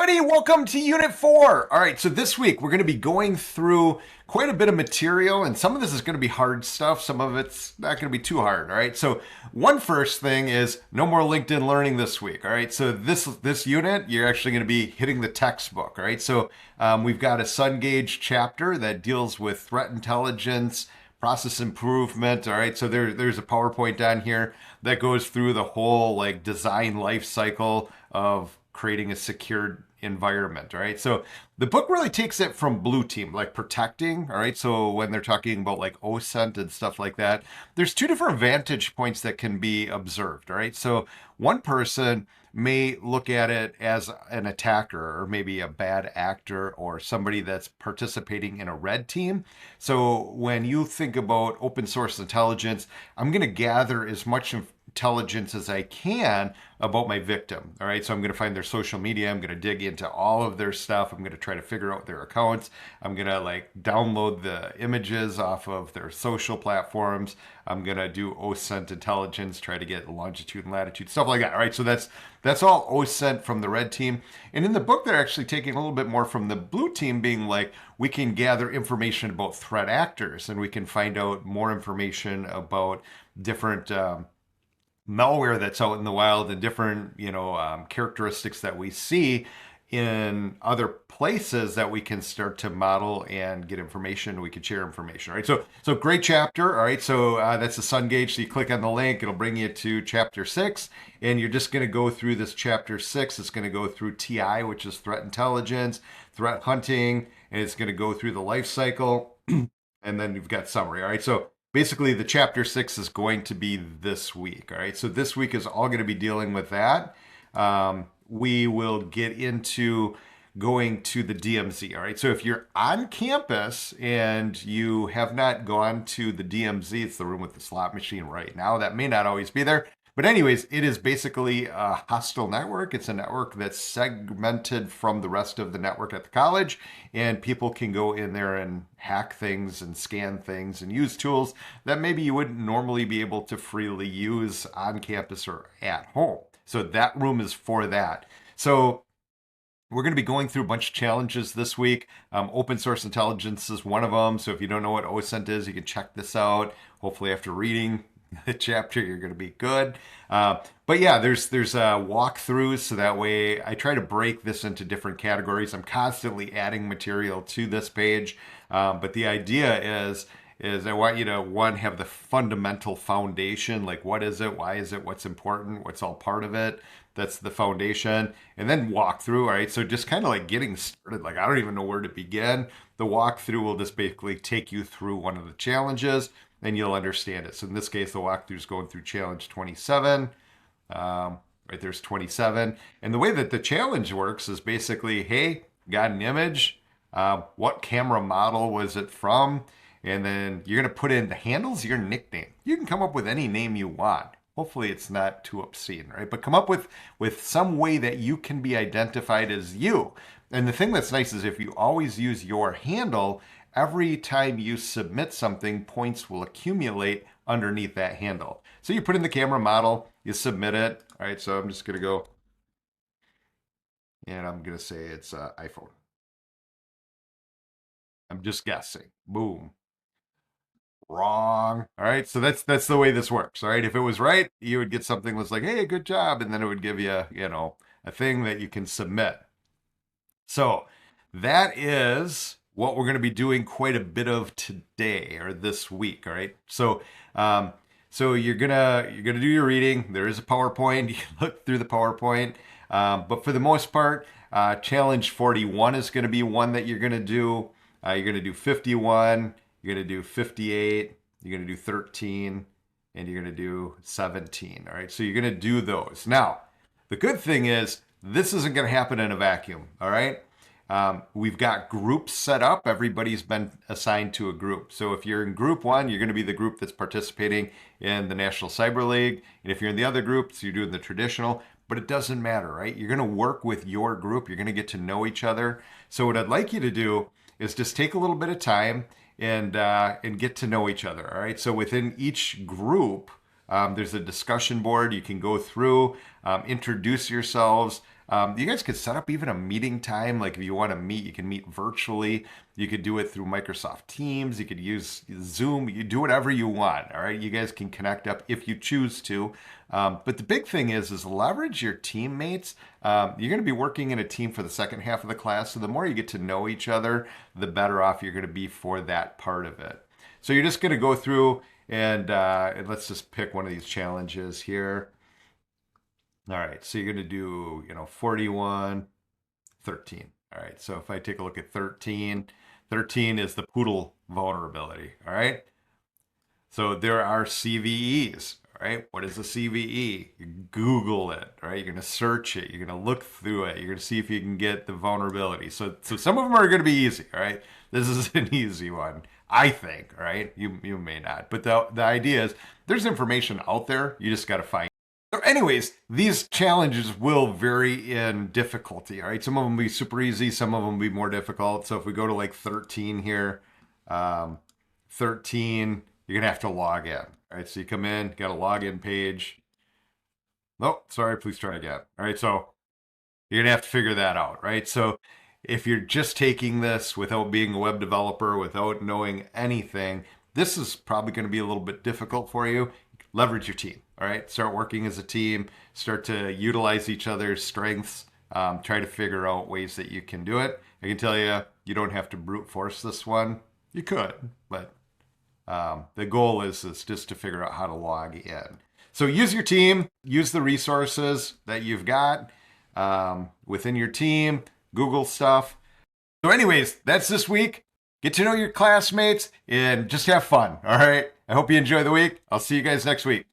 Everybody, welcome to Unit 4. All right, so this week we're going to be going through quite a bit of material, and some of this is going to be hard stuff. Some of it's not going to be too hard. All right, so one first thing is no more LinkedIn learning this week. All right, so this unit you're actually going to be hitting the textbook. All right, so we've got a Sun Gauge chapter that deals with threat intelligence, process improvement. All right, so there's a PowerPoint down here that goes through the whole like design life cycle of creating a secured environment. All right, so the book really takes it from blue team, like protecting. All right, so when they're talking about like OSINT and stuff like that, there's two different vantage points that can be observed. All right, so one person may look at it as an attacker or maybe a bad actor or somebody that's participating in a red team. So when you think about open source intelligence, I'm going to gather as much intelligence as I can about my victim. All right, so I'm going to find their social media. I'm going to dig into all of their stuff. I'm going to try to figure out their accounts. I'm going to like download the images off of their social platforms. I'm going to do OSINT intelligence, try to get longitude and latitude, stuff like that. All right, so that's all OSINT from the red team. And in the book, they're actually taking a little bit more from the blue team, being like, we can gather information about threat actors and we can find out more information about different malware that's out in the wild and different characteristics that we see in other places that we can start to model and get information. We can share information. All right, so great chapter. All right, so that's the Sun Gauge. So you click on the link, it'll bring you to chapter 6, and you're just going to go through this chapter 6. It's going to go through TI, which is threat intelligence, threat hunting, and it's going to go through the life cycle, and then you've got summary. All right, so basically the chapter 6 is going to be this week. All right, so this week is all going to be dealing with that. We will get into going to the DMZ. All right, so if you're on campus and you have not gone to the DMZ, it's the room with the slot machine right now. That may not always be there. But anyways, it is basically a hostile network. It's a network that's segmented from the rest of the network at the college, and people can go in there and hack things and scan things and use tools that maybe you wouldn't normally be able to freely use on campus or at home. So that room is for that. So we're going to be going through a bunch of challenges this week. Open source intelligence is one of them. So if you don't know what OSINT is, you can check this out. Hopefully after reading the chapter, you're going to be good. But yeah, there's walkthroughs, so that way I try to break this into different categories. I'm constantly adding material to this page, but the idea is I want you to, one, have the fundamental foundation, like what is it, why is it, what's important, what's all part of it. That's the foundation. And then walk through. All right, so just kind of like getting started, like I don't even know where to begin. The walkthrough will just basically take you through one of the challenges and you'll understand it. So in this case, the walkthrough is going through challenge 27. Right there's 27. And the way that the challenge works is basically, hey, got an image. What camera model was it from? And then you're going to put in the handles, your nickname. You can come up with any name you want. Hopefully it's not too obscene, right? But come up with some way that you can be identified as you. And the thing that's nice is if you always use your handle, every time you submit something, points will accumulate underneath that handle. So you put in the camera model, you submit it. All right, so I'm just going to go, and I'm going to say it's iPhone. I'm just guessing. Boom. Wrong. All right, so that's the way this works. All right, if it was right, you would get something that's like, hey, good job, and then it would give you, a thing that you can submit. So that is what we're going to be doing quite a bit of today or this week. All right, so so you're gonna do your reading. There is a PowerPoint. You can look through the PowerPoint, but for the most part, challenge 41 is going to be one that you're going to do. You're going to do 51. You're going to do 58, you're going to do 13, and you're going to do 17. All right, so you're going to do those. Now, the good thing is this isn't going to happen in a vacuum. All right, we've got groups set up. Everybody's been assigned to a group. So if you're in group 1, you're going to be the group that's participating in the National Cyber League. And if you're in the other groups, you're doing the traditional. But it doesn't matter, right? You're going to work with your group. You're going to get to know each other. So what I'd like you to do is just take a little bit of time and get to know each other. All right. So within each group, there's a discussion board. You can go through, introduce yourselves. You guys could set up even a meeting time. Like if you want to meet, you can meet virtually. You could do it through Microsoft Teams. You could use Zoom. You do whatever you want. All right. You guys can connect up if you choose to. But the big thing is leverage your teammates. You're going to be working in a team for the second half of the class. So the more you get to know each other, the better off you're going to be for that part of it. So you're just going to go through and let's just pick one of these challenges here. All right, so you're going to do, 41, 13. All right, so if I take a look at 13, 13 is the poodle vulnerability. All right, so there are CVEs. All right, what is a CVE? You Google it. All right, you're going to search it. You're going to look through it. You're going to see if you can get the vulnerability. So some of them are going to be easy. All right, this is an easy one, I think. All right, you may not, but the idea is there's information out there. You just got to find. So anyways, these challenges will vary in difficulty, all right? Some of them will be super easy, some of them will be more difficult. So if we go to like 13 here, 13, you're gonna have to log in, all right? So you come in, got a login page. Oh, sorry, please try again. All right, so you're gonna have to figure that out, right? So if you're just taking this without being a web developer, without knowing anything, this is probably gonna be a little bit difficult for you. Leverage your team. All right, start working as a team, start to utilize each other's strengths, try to figure out ways that you can do it. I can tell you, you don't have to brute force this one. You could, but the goal is just to figure out how to log in. So use your team, use the resources that you've got within your team, Google stuff. So anyways, that's this week. Get to know your classmates and just have fun, all right? I hope you enjoy the week. I'll see you guys next week.